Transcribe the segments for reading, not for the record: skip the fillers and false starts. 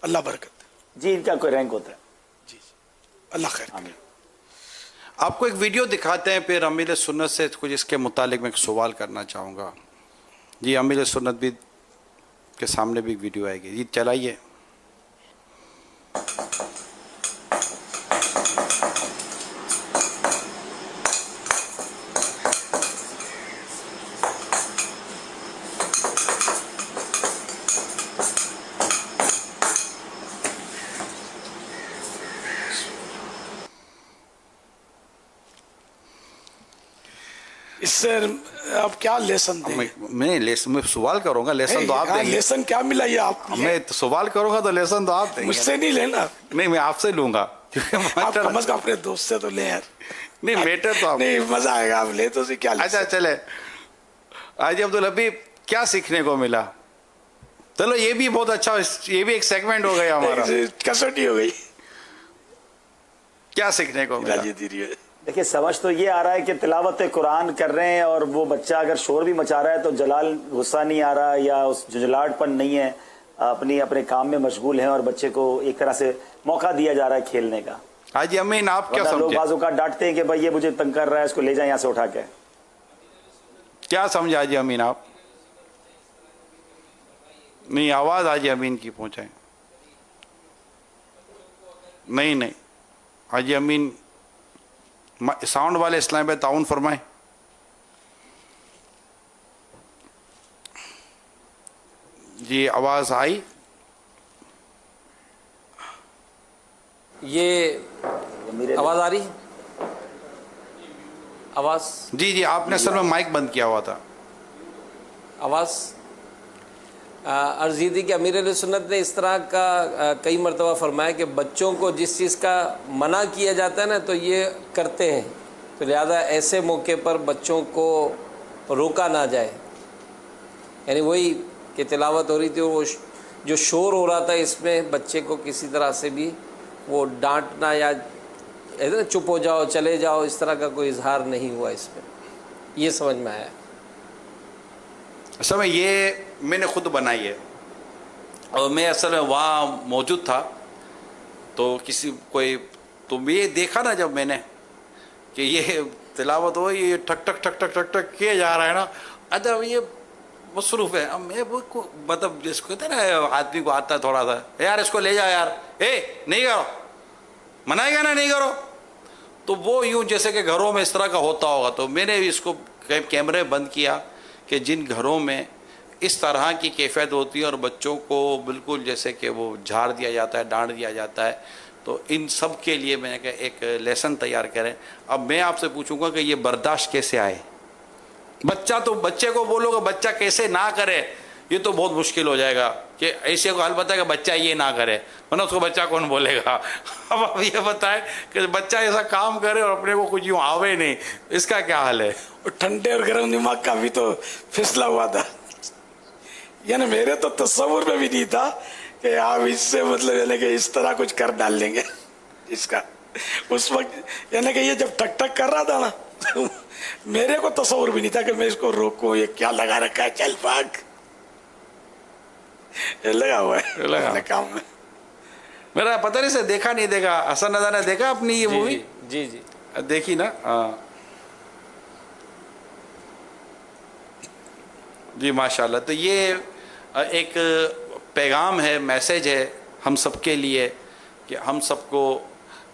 अल्लाह बरकत। जी, इनका कोई रैंक होता है? जी जी, अल्लाह खैर करे। आमीन। आपको एक वीडियो दिखाते हैं, फिर अमीर सुन्नत से कुछ इसके मुतालिक मैं एक सवाल करना चाहूँगा। जी, अमीर सुन्नत भी के सामने भी वीडियो आएगी, जी चलाइए। इससे आप क्या लेसन देंगे? मैं सवाल करूंगा, लेसन तो आप देंगे। लेसन क्या मिला ये आप? मैं तो सवाल करूंगा तो लेसन तो आप देंगे। मुझसे नहीं लेना। नहीं, मैं आपसे लूंगा। आप कम से कम अपने दोस्त से तो ले यार। नहीं, मैटर तो आप नहीं, मजा आएगा, आप ले तो क्या। अच्छा चले, आज अब्दुल हबीब क्या सीखने को मिला? चलो ये भी बहुत अच्छा, ये भी एक सेगमेंट हो गया हमारा, कसौटी हो गई। क्या सीखने को मिला? देखिए, समझ तो ये आ रहा है कि तिलावत कुरान कर रहे हैं और वो बच्चा अगर शोर भी मचा रहा है तो जलाल गुस्सा नहीं आ रहा या उस झुंझलाहटपन नहीं है, अपने काम में मशगूल हैं और बच्चे को एक तरह से मौका दिया जा रहा है खेलने का। हाजी अमीन, आप क्या समझे? लोग बाजू का डांटते हैं कि भाई ये मुझे तंग कर रहा है, इसको ले जाए यहाँ से उठा के। क्या समझे हाजी अमीन आप? नहीं, आवाज हाजी अमीन की पहुंचाए। नहीं, हाजी अमीन साउंड वाले इस्लाम पे ताउन फरमाए। जी, आवाज आई? ये आवाज आ रही? आवाज? जी, आपने असल में माइक बंद किया हुआ था। आवाज अर्ज़ ये थी कि अमीर सुन्नत ने इस तरह का कई मरतबा फरमाया कि बच्चों को जिस चीज़ का मना किया जाता है ना तो ये करते हैं, तो लिहाजा ऐसे मौके पर बच्चों को रोका ना जाए। यानी वही कि तिलावत हो रही थी और वो जो शोर हो रहा था, इसमें बच्चे को किसी तरह से भी वो डांटना या ऐसे ना चुप हो जाओ चले जाओ, इस तरह का कोई इजहार नहीं हुआ इसमें, ये समझ में आया। असल में ये मैंने खुद बनाई है और मैं असल में वहाँ मौजूद था, तो किसी कोई तो ये देखा ना जब मैंने कि ये तिलावत हो, ये ठक ठक ठक ठक ठक ठक किया जा रहा है ना, अच्छा ये मसरूफ़ है। अब मैं वो मतलब जिसको कहते हैं ना, आदमी को आता है थोड़ा सा, यार इसको ले जाओ यार, नहीं करो, मनाएगा ना, नहीं करो, तो वो यूँ जैसे कि घरों में इस तरह का होता होगा। तो मैंने इसको कैमरे बंद किया कि जिन घरों में इस तरह की कैफियत होती है और बच्चों को बिल्कुल जैसे कि वो झाड़ दिया जाता है, डांट दिया जाता है, तो इन सब के लिए मैंने कहा एक लेसन तैयार करें। अब मैं आपसे पूछूंगा कि ये बर्दाश्त कैसे आए? बच्चे को बोलोगे बच्चा कैसे ना करे, ये तो बहुत मुश्किल हो जाएगा कि ऐसे को हाल बताए कि बच्चा ये ना करे, वरना उसको बच्चा कौन बोलेगा। अब आप ये बताएं कि बच्चा ऐसा काम करे और अपने को कुछ यूँ आवे नहीं, इसका क्या हाल है? ठंडे और गर्म दिमाग का भी तो फिसला हुआ था, यानी मेरे तो तस्वुर में भी नहीं था कि आप इससे मतलब यानी कि इस तरह कुछ कर डाल लेंगे इसका। उस वक्त यानी कि ये जब ठक ठक कर रहा था ना, तो मेरे को तस्वुर भी नहीं था कि मैं इसको रोकूं, ये क्या लगा रखा है, चल भाग, ये लगा हुआ है लगा काम में। मेरा पता नहीं से देखा नहीं, देखा हसन रजा ने देखा अपनी ये मूवी? जी जी देखी ना? हाँ जी, माशाल्लाह। तो ये एक पैगाम है, मैसेज है हम सबके लिए कि हम सबको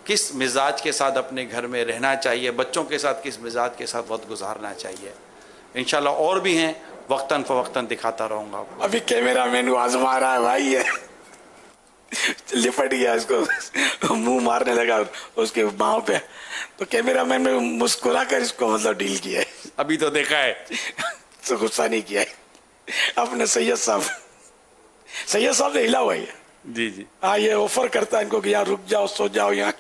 किस मिजाज के साथ अपने घर में रहना चाहिए, बच्चों के साथ किस मिजाज के साथ वक्त गुजारना चाहिए। इंशाल्लाह और भी हैं, वक्तन फ़वक्तन दिखाता रहूँगा आपको। अभी कैमरा मैन आजमा रहा है भाई, ये लिपट गया, इसको मुंह मारने लगा उसके बाँव पे, तो कैमरा मैन ने मुस्कुरा कर इसको मतलब डील किया है। अभी तो देखा है तो गुस्सा नहीं किया है अपने सैयद साहब ने हिला हुआ है। जी जी, हाँ, ये ऑफर करता है इनको कि यार रुक जाओ, सो जाओ यहाँ।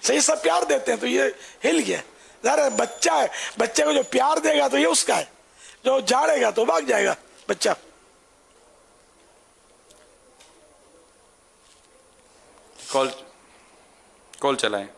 सैयद साहब प्यार देते हैं तो ये हिल गया। यार बच्चा है, बच्चे को जो प्यार देगा तो ये उसका है, जो झाड़ेगा तो भाग जाएगा बच्चा। कॉल चलाएं।